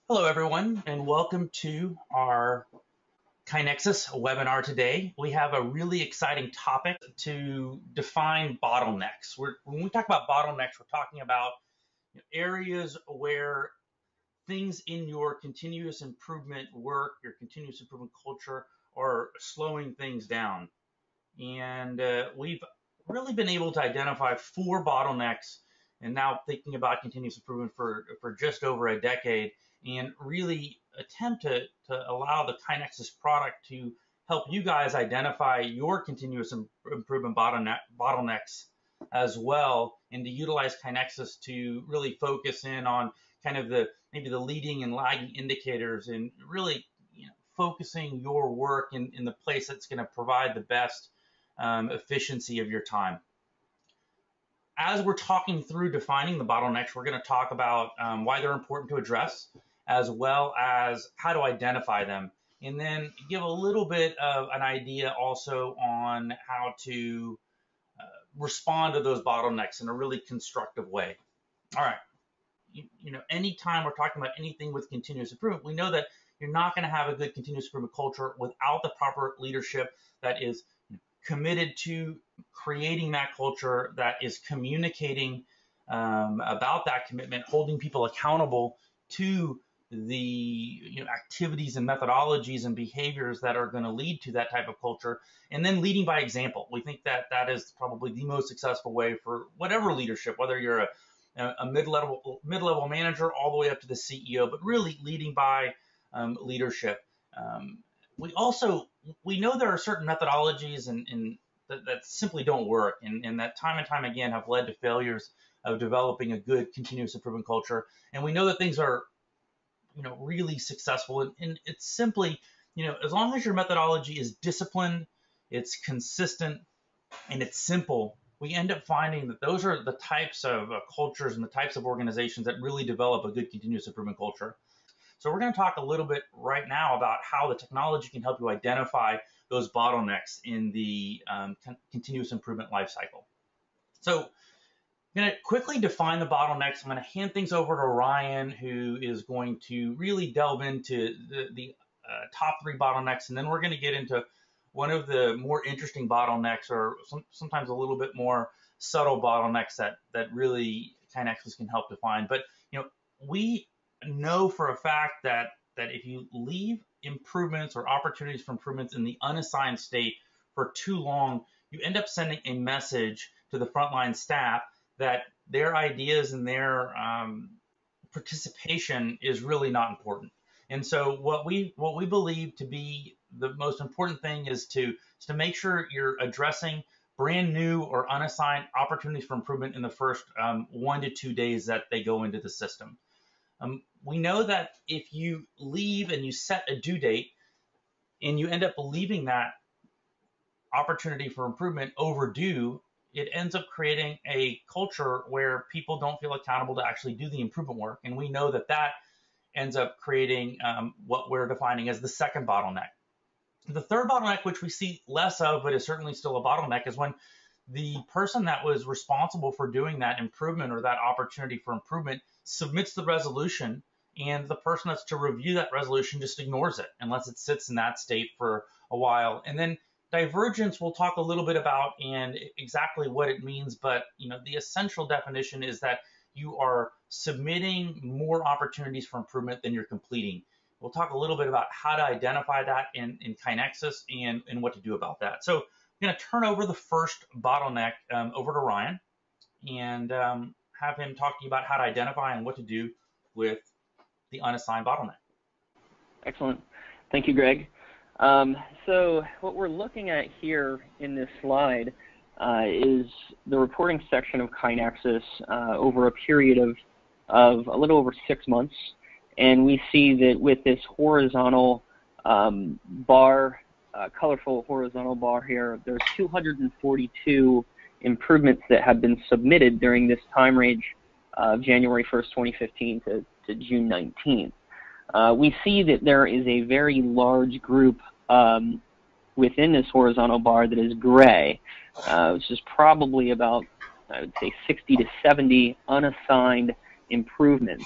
Hello, everyone, and welcome to our KaiNexus webinar today. We have a really exciting topic to define bottlenecks. When we talk about bottlenecks, we're talking about areas where things in your continuous improvement work, your continuous improvement culture, are slowing things down. And we've really been able to identify 4 bottlenecks, and now thinking about continuous improvement for just over a decade, and really attempt to allow the KaiNexus product to help you guys identify your continuous improvement bottlenecks as well, and to utilize KaiNexus to really focus in on kind of maybe the leading and lagging indicators, and really focusing your work in the place that's going to provide the best efficiency of your time. As we're talking through defining the bottlenecks, we're going to talk about why they're important to address, as well as how to identify them, and then give a little bit of an idea also on how to respond to those bottlenecks in a really constructive way. All right. Anytime we're talking about anything with continuous improvement, we know that you're not going to have a good continuous improvement culture without the proper leadership that is committed to creating that culture, that is communicating about that commitment, holding people accountable to the activities and methodologies and behaviors that are going to lead to that type of culture, and then leading by example. We think that is probably the most successful way for whatever leadership, whether you're a mid-level manager all the way up to the CEO, but really leading by leadership. We know there are certain methodologies and that simply don't work, and that time and time again have led to failures of developing a good continuous improvement culture. And we know that things are really successful, and it's simply as long as your methodology is disciplined, it's consistent, and it's simple, we end up finding that those are the types of cultures and the types of organizations that really develop a good continuous improvement culture. So we're going to talk a little bit right now about how the technology can help you identify those bottlenecks in the continuous improvement lifecycle. So I'm going to quickly define the bottlenecks. I'm going to hand things over to Ryan, who is going to really delve into the top 3 bottlenecks, and then we're going to get into one of the more interesting bottlenecks, or sometimes a little bit more subtle bottlenecks that really KaiNexus can help define. But we know for a fact that if you leave improvements or opportunities for improvements in the unassigned state for too long, you end up sending a message to the frontline staff that their ideas and their participation is really not important. And so what we believe to be the most important thing is to make sure you're addressing brand new or unassigned opportunities for improvement in the first 1 to 2 days that they go into the system. We know that if you leave and you set a due date and you end up leaving that opportunity for improvement overdue, it ends up creating a culture where people don't feel accountable to actually do the improvement work. And we know that ends up creating what we're defining as the second bottleneck. The third bottleneck, which we see less of, but is certainly still a bottleneck, is when the person that was responsible for doing that improvement or that opportunity for improvement submits the resolution, and the person that's to review that resolution just ignores it unless it sits in that state for a while. And then divergence we'll talk a little bit about and exactly what it means, but the essential definition is that you are submitting more opportunities for improvement than you're completing. We'll talk a little bit about how to identify that in KaiNexus and what to do about that. So I'm going to turn over the first bottleneck over to Ryan and have him talk to you about how to identify and what to do with the unassigned bottleneck. Excellent. Thank you, Greg. So what we're looking at here in this slide is the reporting section of KaiNexus over a period of a little over 6 months. And we see that with this horizontal bar, colorful horizontal bar here, there's 242 improvements that have been submitted during this time range of January 1st, 2015 to June 19th. We see that there is a very large group within this horizontal bar that is gray, which is probably about, I would say, 60 to 70 unassigned improvements.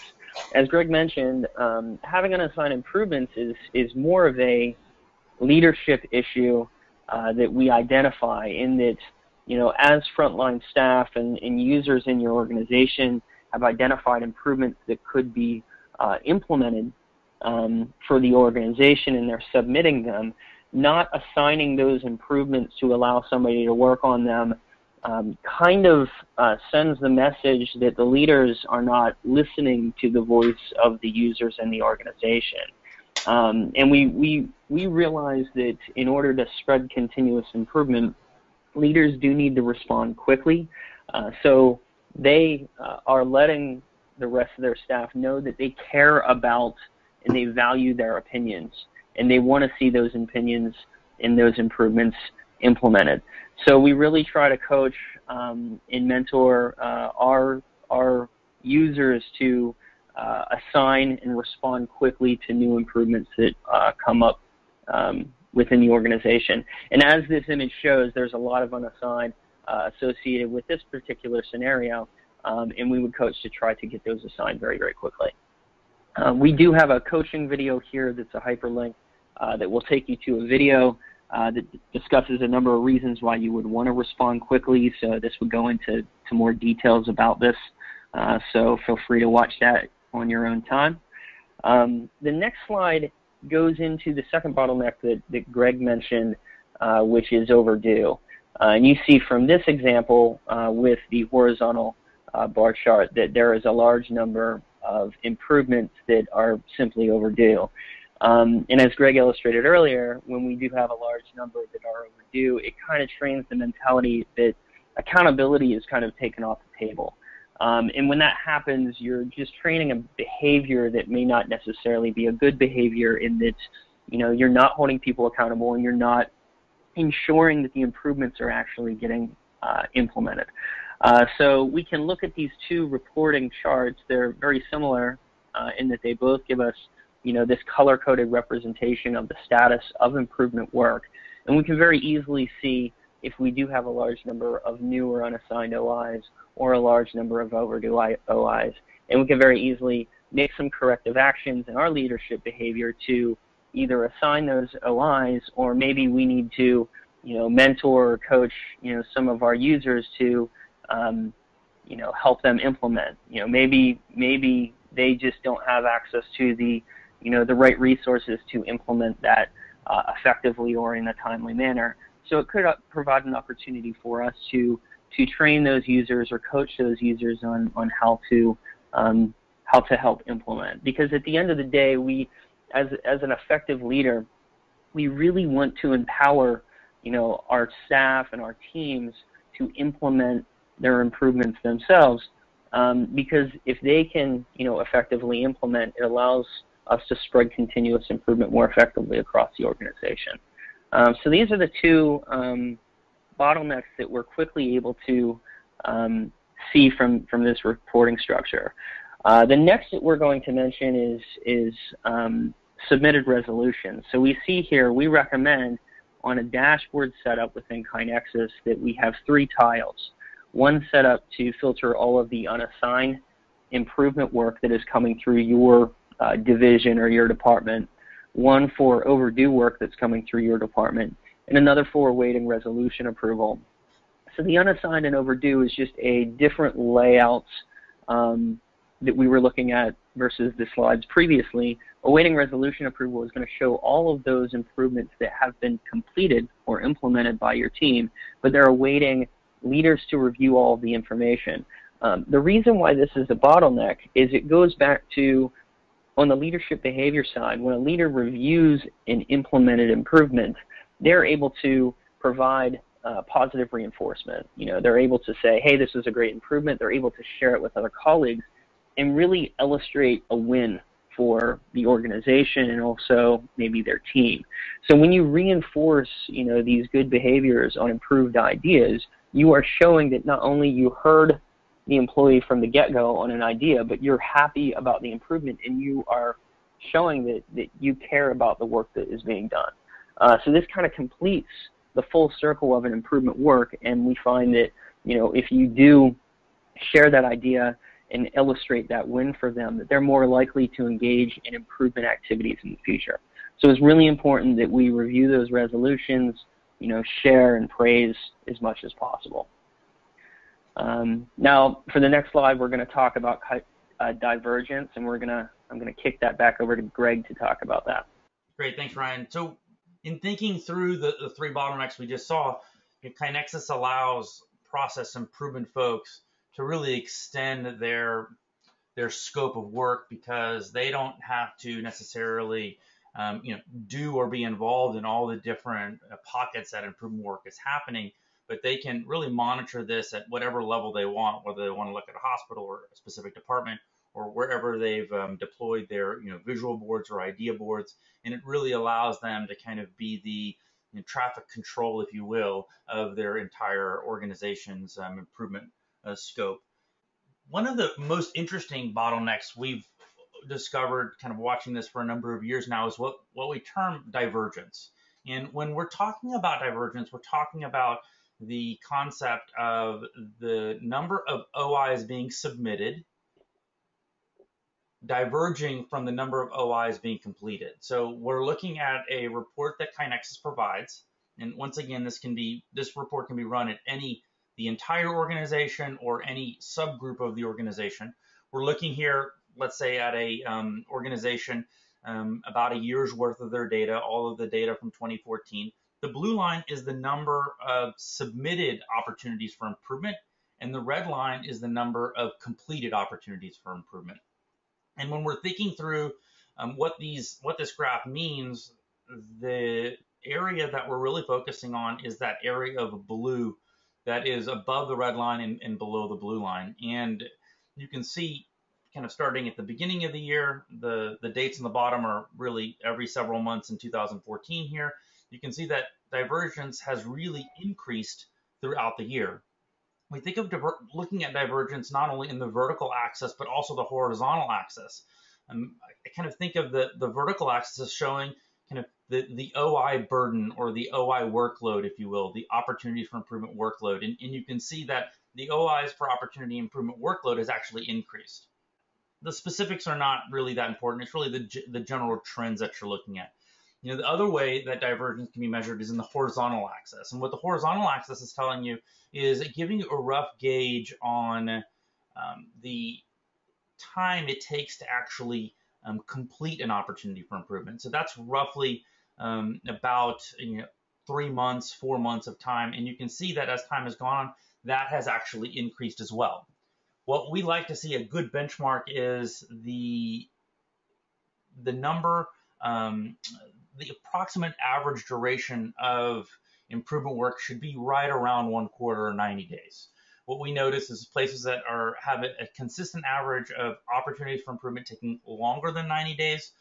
as Greg mentioned, having unassigned improvements is more of a leadership issue that we identify, in that, as frontline staff and users in your organization have identified improvements that could be implemented for the organization, and they're submitting them, not assigning those improvements to allow somebody to work on them kind of sends the message that the leaders are not listening to the voice of the users in the organization. And we realize that in order to spread continuous improvement, leaders do need to respond quickly. So they are letting the rest of their staff know that they care about and they value their opinions, and they want to see those opinions and those improvements implemented. So we really try to coach and mentor our users to assign and respond quickly to new improvements that come up within the organization. And as this image shows, there's a lot of unassigned associated with this particular scenario, and we would coach to try to get those assigned very, very quickly. We do have a coaching video here that's a hyperlink that will take you to a video that discusses a number of reasons why you would want to respond quickly. So this would go into more details about this. So feel free to watch that on your own time. The next slide goes into the second bottleneck that Greg mentioned, which is overdue. And you see from this example with the horizontal bar chart that there is a large number of improvements that are simply overdue. And as Greg illustrated earlier, when we do have a large number that are overdue, it kind of trains the mentality that accountability is kind of taken off the table. And when that happens, you're just training a behavior that may not necessarily be a good behavior, in that, you're not holding people accountable and you're not ensuring that the improvements are actually getting implemented. So we can look at these two reporting charts. They're very similar in that they both give us, this color-coded representation of the status of improvement work. And we can very easily see if we do have a large number of new or unassigned OIs or a large number of overdue OIs. And we can very easily make some corrective actions in our leadership behavior to either assign those OIs, or maybe we need to, mentor or coach, some of our users to, help them implement. Maybe they just don't have access to the right resources to implement that effectively or in a timely manner. So it could provide an opportunity for us to train those users or coach those users on how to help implement. Because at the end of the day, we, as an effective leader, we really want to empower our staff and our teams to implement their improvements themselves, because if they can effectively implement, it allows us to spread continuous improvement more effectively across the organization. So these are the two bottlenecks that we're quickly able to see from this reporting structure. The next that we're going to mention is submitted resolutions. So we see here, we recommend on a dashboard setup within KaiNexus that we have 3 tiles. One set up to filter all of the unassigned improvement work that is coming through your division or your department, one for overdue work that's coming through your department, and another for awaiting resolution approval. So the unassigned and overdue is just a different layout that we were looking at versus the slides previously. Awaiting resolution approval is going to show all of those improvements that have been completed or implemented by your team, but they're awaiting leaders to review all of the information. The reason why this is a bottleneck is it goes back to, on the leadership behavior side, when a leader reviews an implemented improvement, they're able to provide positive reinforcement. They're able to say, hey, this is a great improvement. They're able to share it with other colleagues and really illustrate a win for the organization and also maybe their team. So when you reinforce, these good behaviors on improved ideas, you are showing that not only you heard the employee from the get-go on an idea, but you're happy about the improvement, and you are showing that you care about the work that is being done. So this kind of completes the full circle of an improvement work, and we find that if you do share that idea and illustrate that win for them, that they're more likely to engage in improvement activities in the future. So it's really important that we review those resolutions, share and praise as much as possible. Now, for the next slide, we're going to talk about divergence, and I'm going to kick that back over to Greg to talk about that. Great, thanks, Ryan. So, in thinking through the three bottlenecks we just saw, KaiNexus allows process improvement folks to really extend their scope of work, because they don't have to necessarily do or be involved in all the different pockets that improvement work is happening, but they can really monitor this at whatever level they want, whether they want to look at a hospital or a specific department, or wherever they've deployed their visual boards or idea boards, and it really allows them to kind of be the traffic control, if you will, of their entire organization's improvement scope. One of the most interesting bottlenecks we've discovered, kind of watching this for a number of years now, is what we term divergence. And when we're talking about divergence, we're talking about the concept of the number of OIs being submitted diverging from the number of OIs being completed. So we're looking at a report that KaiNexus provides, and once again, this report can be run at the entire organization or any subgroup of the organization. We're looking here, let's say, at a organization about a year's worth of their data, all of the data from 2014. The blue line is the number of submitted opportunities for improvement, and the red line is the number of completed opportunities for improvement. And when we're thinking through what this graph means, the area that we're really focusing on is that area of blue that is above the red line and below the blue line. And you can see, kind of starting at the beginning of the year, the dates on the bottom are really every several months in 2014 here. You can see that divergence has really increased throughout the year. We think of looking at divergence not only in the vertical axis, but also the horizontal axis. I kind of think of the vertical axis as showing kind of the OI burden, or the OI workload, if you will, the opportunities for improvement workload. And you can see that the OIs for opportunity improvement workload has actually increased. The specifics are not really that important. It's really the general trends that you're looking at. The other way that divergence can be measured is in the horizontal axis. And what the horizontal axis is telling you is giving you a rough gauge on the time it takes to actually complete an opportunity for improvement. So that's roughly about 3 months, 4 months of time. And you can see that as time has gone on, that has actually increased as well. What we like to see, a good benchmark, is the number, the approximate average duration of improvement work should be right around 1/4 or 90 days. What we notice is places that have a consistent average of opportunities for improvement taking longer than 90 days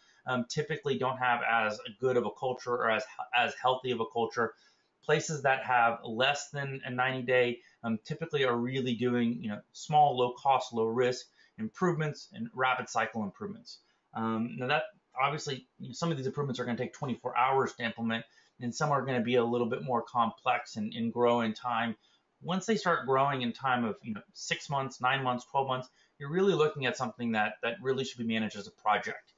typically don't have as good of a culture, or as healthy of a culture. Places that have less than a 90-day typically are really doing small, low cost, low risk improvements and rapid cycle improvements. Now that obviously, some of these improvements are going to take 24 hours to implement, and some are going to be a little bit more complex and grow in time. Once they start growing in time of 6 months, 9 months, 12 months, you're really looking at something that really should be managed as a project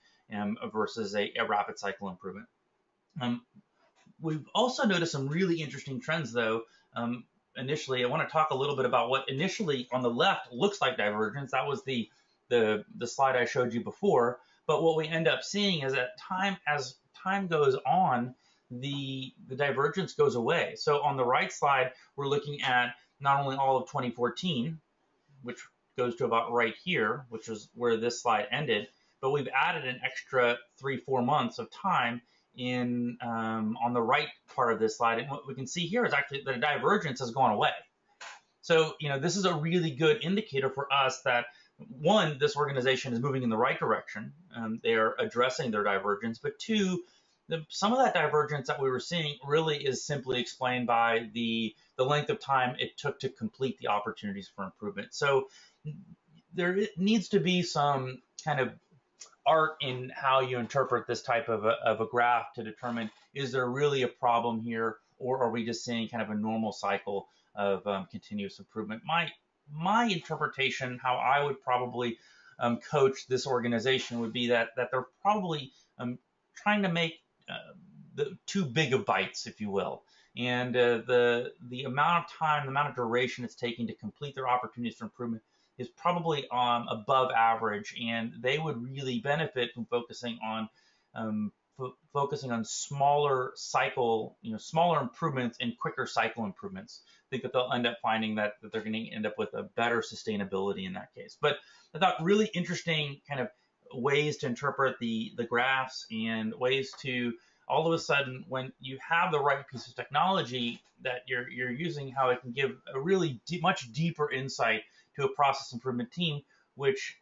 versus a rapid cycle improvement. We've also noticed some really interesting trends, though. Initially, I want to talk a little bit about what initially on the left looks like divergence. That was the slide I showed you before. But what we end up seeing is that as time goes on, the divergence goes away. So on the right slide, we're looking at not only all of 2014, which goes to about right here, which is where this slide ended, but we've added an extra 3-4 months of time in on the right part of this slide. And what we can see here is actually the divergence has gone away. So this is a really good indicator for us that, one, this organization is moving in the right direction. They are addressing their divergence. But two, some of that divergence that we were seeing really is simply explained by the length of time it took to complete the opportunities for improvement. So there needs to be some kind of art in how you interpret this type of a graph to determine, is there really a problem here, or are we just seeing kind of a normal cycle of continuous improvement? My my interpretation, how I would probably coach this organization would be that they're probably trying to make the too big of bites, if you will. And the amount of time, the amount of duration it's taking to complete their opportunities for improvement is probably above average, and they would really benefit from focusing on smaller cycle, smaller improvements and quicker cycle improvements. I think that they'll end up finding that they're going to end up with a better sustainability in that case. But I thought really interesting kind of ways to interpret the graphs and ways to all of a sudden, when you have the right piece of technology that you're using, how it can give a really much deeper insight to a process improvement team, which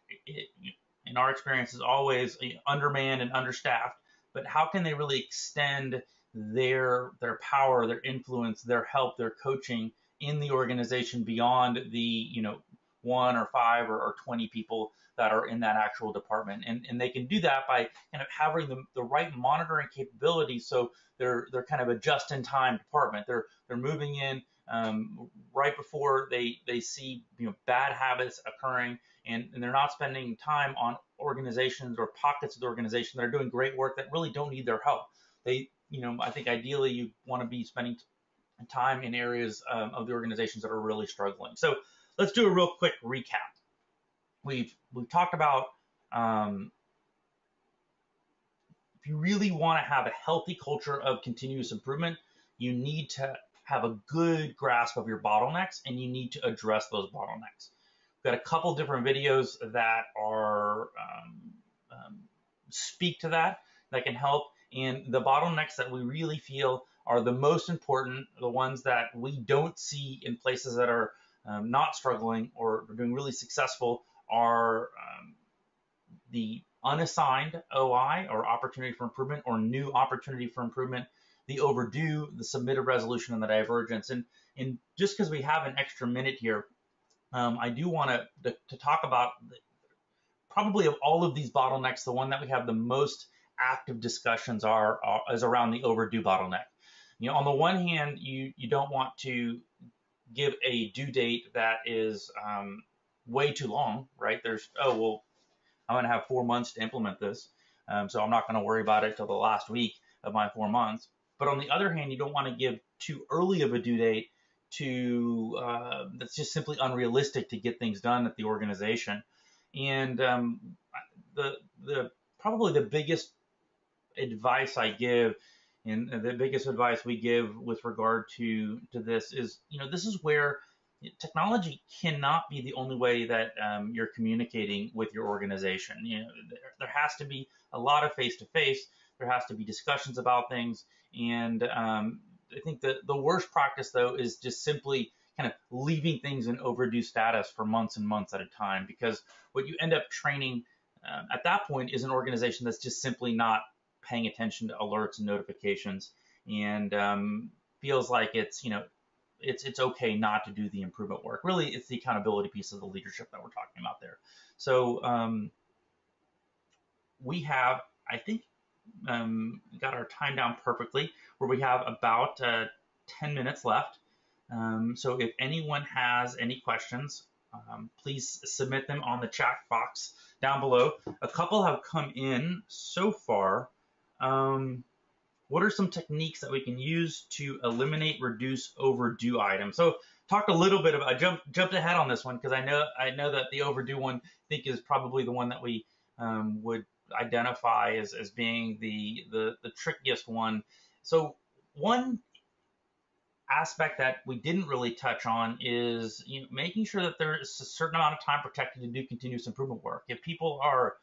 in our experience is always undermanned and understaffed. But how can they really extend their power, their influence, their help, their coaching in the organization beyond the 1 or 5 or 20 people that are in that actual department, and they can do that by kind of having the right monitoring capability. So they're kind of a just-in-time department. They're moving in right before they see bad habits occurring, and they're not spending time on organizations or pockets of the organization that are doing great work that really don't need their help. I think ideally you want to be spending time in areas of the organizations that are really struggling. So let's do a real quick recap. We've talked about if you really want to have a healthy culture of continuous improvement, you need to have a good grasp of your bottlenecks, and you need to address those bottlenecks. We've got a couple different videos that are speak to that can help. And the bottlenecks that we really feel are the most important, the ones that we don't see in places that are not struggling or doing really successful, are the unassigned OI, or opportunity for improvement, or new opportunity for improvement, the overdue, the submitted resolution, and the divergence. And just because we have an extra minute here, I do want to talk about probably of all of these bottlenecks, the one that we have the most active discussions is around the overdue bottleneck. On the one hand, you don't want to give a due date that is way too long, right? I'm going to have 4 months to implement this, so I'm not going to worry about it till the last week of my 4 months. But on the other hand, you don't want to give too early of a due date that's just simply unrealistic to get things done at the organization. And probably the biggest advice I give, and the biggest advice we give with regard to this is, this is where technology cannot be the only way that you're communicating with your organization. There has to be a lot of face-to-face. There has to be discussions about things. And I think that the worst practice, though, is just simply kind of leaving things in overdue status for months and months at a time, because what you end up training at that point is an organization that's just simply not paying attention to alerts and notifications, and feels like it's okay not to do the improvement work. Really, it's the accountability piece of the leadership that we're talking about there. So we have, I think, got our time down perfectly, where we have about 10 minutes left. So if anyone has any questions, please submit them on the chat box down below. A couple have come in so far. What are some techniques that we can use to eliminate, reduce overdue items? So talked a little bit about, I jumped ahead on this one because I know that the overdue one, I think, is probably the one that we would identify as being the trickiest one. So one aspect that we didn't really touch on is making sure that there's a certain amount of time protected to do continuous improvement work. If people are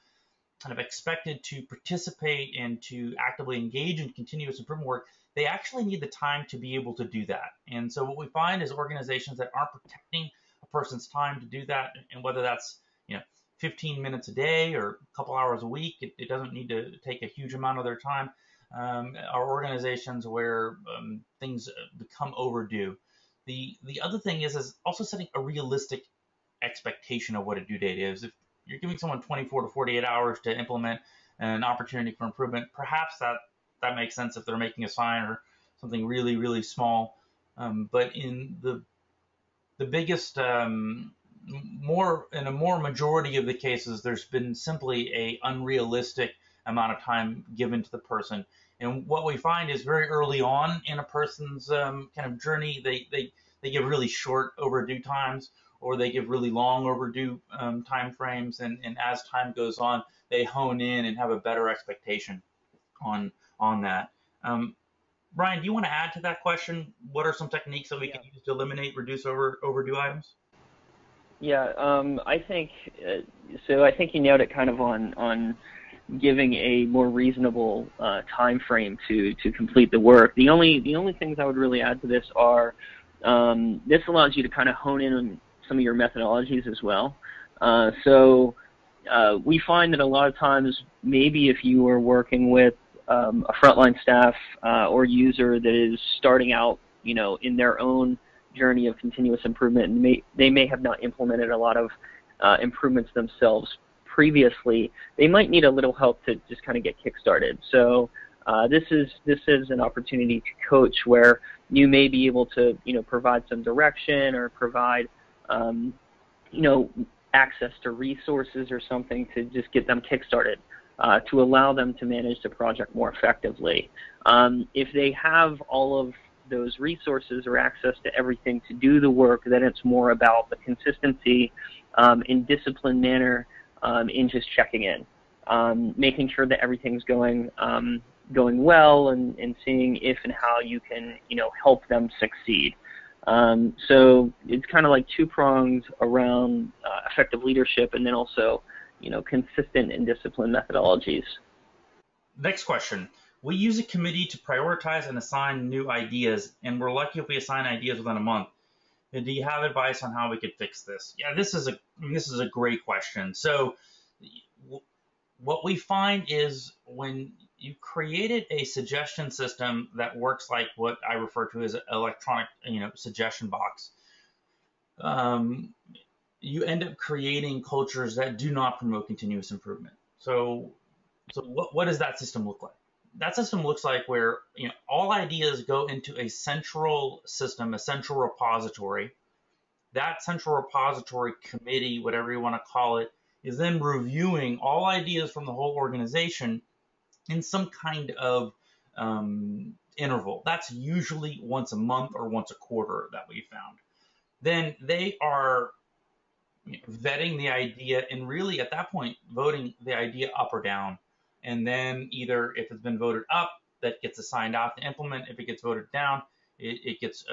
kind of expected to participate and to actively engage in continuous improvement work, they actually need the time to be able to do that. And so what we find is organizations that aren't protecting a person's time to do that, and whether that's 15 minutes a day or a couple hours a week, it doesn't need to take a huge amount of their time, are organizations where things become overdue. The other thing is also setting a realistic expectation of what a due date is. If you're giving someone 24 to 48 hours to implement an opportunity for improvement, perhaps that makes sense if they're making a sign or something really, really small. But in the biggest in a more majority of the cases, there's been simply a unrealistic amount of time given to the person. And what we find is very early on in a person's kind of journey, they give really short overdue times, or they give really long overdue time frames. And as time goes on, they hone in and have a better expectation on that. Brian, do you want to add to that question? What are some techniques that we can use to eliminate, reduce overdue items? Yeah, I think so. I think you nailed it kind of on giving a more reasonable time frame to complete the work. The only things I would really add to this are this allows you to kind of hone in on some of your methodologies as well. So we find that a lot of times, maybe if you are working with a frontline staff or user that is starting out, in their own journey of continuous improvement, and they may have not implemented a lot of improvements themselves previously, they might need a little help to just kind of get kick-started. So this is an opportunity to coach where you may be able to provide some direction or provide access to resources or something to just get them kick-started, to allow them to manage the project more effectively. If they have all of those resources or access to everything to do the work, then it's more about the consistency in disciplined manner in just checking in, making sure that everything's going well, and seeing if and how you can help them succeed. So it's kind of like two prongs around effective leadership, and then also consistent and disciplined methodologies. Next question. We use a committee to prioritize and assign new ideas, and we're lucky if we assign ideas within a month. Do you have advice on how we could fix this? Yeah, this is a great question. So what we find is when you created a suggestion system that works like what I refer to as an electronic, suggestion box, you end up creating cultures that do not promote continuous improvement. So what does that system look like? That system looks like where all ideas go into a central system, a central repository. That central repository committee, whatever you want to call it, is then reviewing all ideas from the whole organization in some kind of interval. That's usually once a month or once a quarter that we found. Then they are vetting the idea and really at that point voting the idea up or down. And then either if it's been voted up, that gets assigned out to implement. If it gets voted down, it gets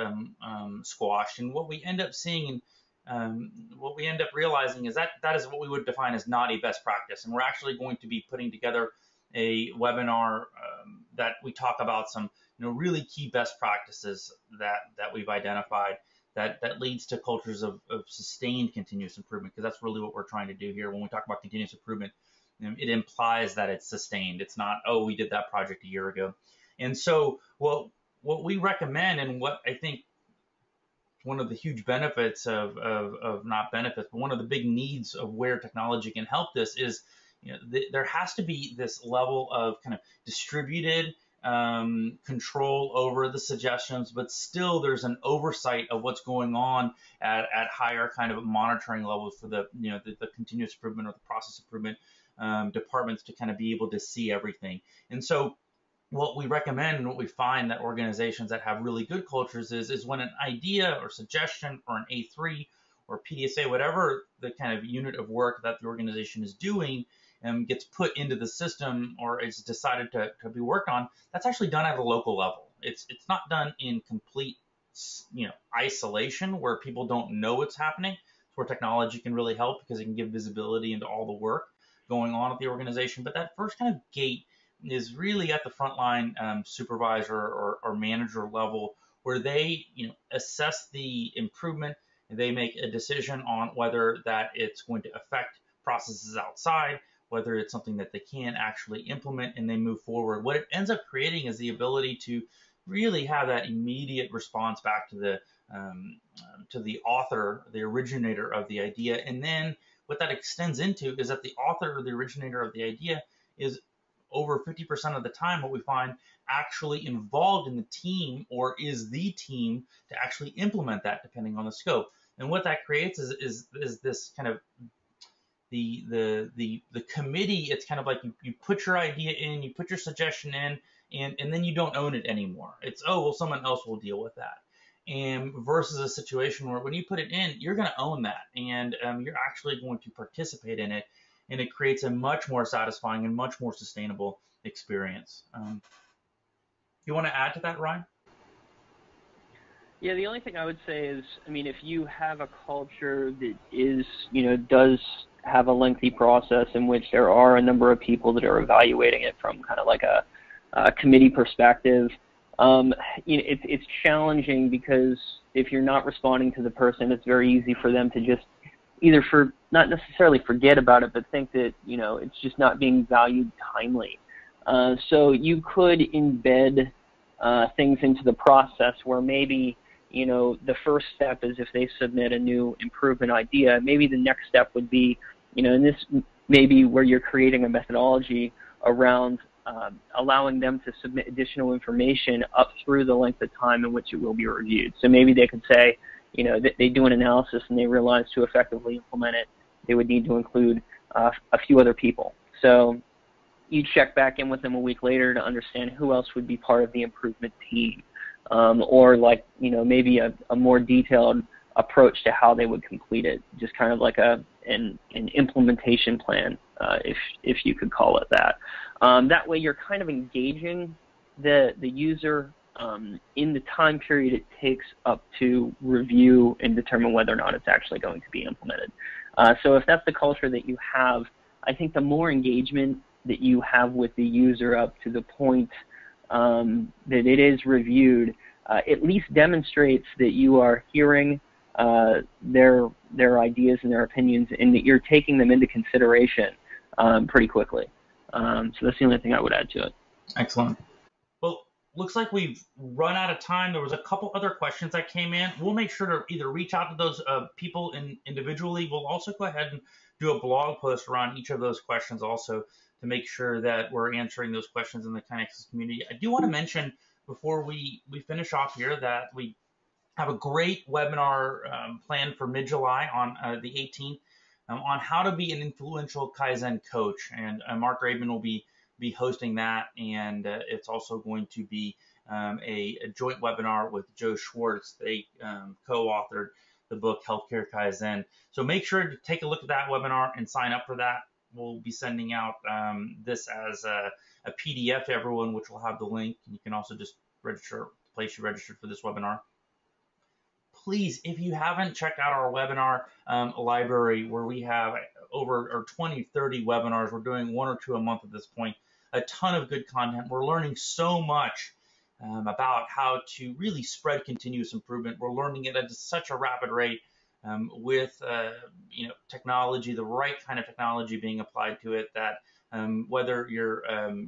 squashed. And what we end up seeing and what we end up realizing is that is what we would define as not a best practice. And we're actually going to be putting together a webinar that we talk about some really key best practices that we've identified that leads to cultures of sustained continuous improvement, because that's really what we're trying to do here. When we talk about continuous improvement, it implies that it's sustained. It's not, oh, we did that project a year ago. And so what we recommend, and what I think one of the huge benefits of not benefits, but one of the big needs of where technology can help this is, there has to be this level of kind of distributed control over the suggestions, but still there's an oversight of what's going on at higher kind of monitoring levels for the continuous improvement or the process improvement departments to kind of be able to see everything. And so what we recommend and what we find that organizations that have really good cultures is when an idea or suggestion or an A3 or PDSA, whatever the kind of unit of work that the organization is doing, gets put into the system or is decided to be worked on, that's actually done at a local level. It's not done in complete isolation where people don't know what's happening. It's where technology can really help because it can give visibility into all the work going on at the organization. But that first kind of gate is really at the frontline supervisor or manager level, where they assess the improvement. They make a decision on whether that it's going to affect processes outside, whether it's something that they can actually implement, and they move forward. What it ends up creating is the ability to really have that immediate response back to the author, the originator of the idea. And then what that extends into is that the author or the originator of the idea is over 50% of the time what we find actually involved in the team or is the team to actually implement that, depending on the scope. And what that creates is this kind of the committee. It's kind of like you put your idea in, you put your suggestion in, and then you don't own it anymore. It's, oh well, someone else will deal with that. And versus a situation where when you put it in, you're going to own that, and you're actually going to participate in it, and it creates a much more satisfying and much more sustainable experience. You want to add to that, Ryan? Yeah, the only thing I would say is, I mean, if you have a culture that is, does have a lengthy process in which there are a number of people that are evaluating it from kind of like a committee perspective, it's challenging because if you're not responding to the person, it's very easy for them to just either not necessarily forget about it, but think that, it's just not being valued timely. So you could embed things into the process where maybe, the first step is if they submit a new improvement idea, maybe the next step would be, and this may be where you're creating a methodology around allowing them to submit additional information up through the length of time in which it will be reviewed. So maybe they could say, they do an analysis and they realize to effectively implement it, they would need to include a few other people. So you check back in with them a week later to understand who else would be part of the improvement team, or maybe a more detailed approach to how they would complete it, just kind of like an implementation plan, if you could call it that. That way you're kind of engaging the user in the time period it takes up to review and determine whether or not it's actually going to be implemented. So if that's the culture that you have, I think the more engagement that you have with the user up to the point that it is reviewed, at least demonstrates that you are hearing their ideas and their opinions, and that you're taking them into consideration pretty quickly. So that's the only thing I would add to it. Excellent. Well, looks like we've run out of time. There was a couple other questions that came in. We'll make sure to either reach out to those people individually. We'll also go ahead and do a blog post around each of those questions also to make sure that we're answering those questions in the KaiNexus community. I do want to mention before we finish off here that we have a great webinar planned for mid-July on the 18th on how to be an influential Kaizen coach. And Mark Graveman will be hosting that. And it's also going to be a joint webinar with Joe Schwartz. They co-authored the book Healthcare Kaizen. So make sure to take a look at that webinar and sign up for that. We'll be sending out this as a PDF to everyone, which will have the link. You can also just register, the place you registered for this webinar. Please, if you haven't checked out our webinar library, where we have over 20, 30 webinars, we're doing 1 or 2 a month at this point, a ton of good content. We're learning so much about how to really spread continuous improvement. We're learning it at such a rapid rate with technology, the right kind of technology being applied to it, that whether you're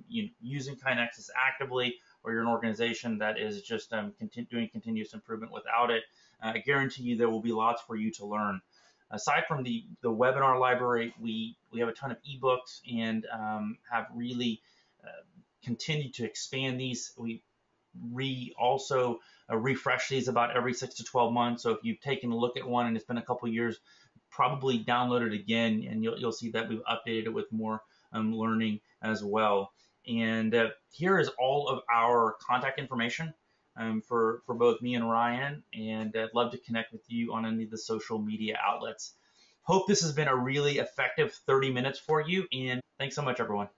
using KaiNexus actively or you're an organization that is just doing continuous improvement without it, I guarantee you there will be lots for you to learn. Aside from the webinar library, we have a ton of ebooks and have really continued to expand these. We also refresh these about every 6 to 12 months. So if you've taken a look at one and it's been a couple years, probably download it again, and you'll see that we've updated it with more learning as well. And here is all of our contact information for both me and Ryan, and I'd love to connect with you on any of the social media outlets. Hope this has been a really effective 30 minutes for you, and thanks so much, everyone.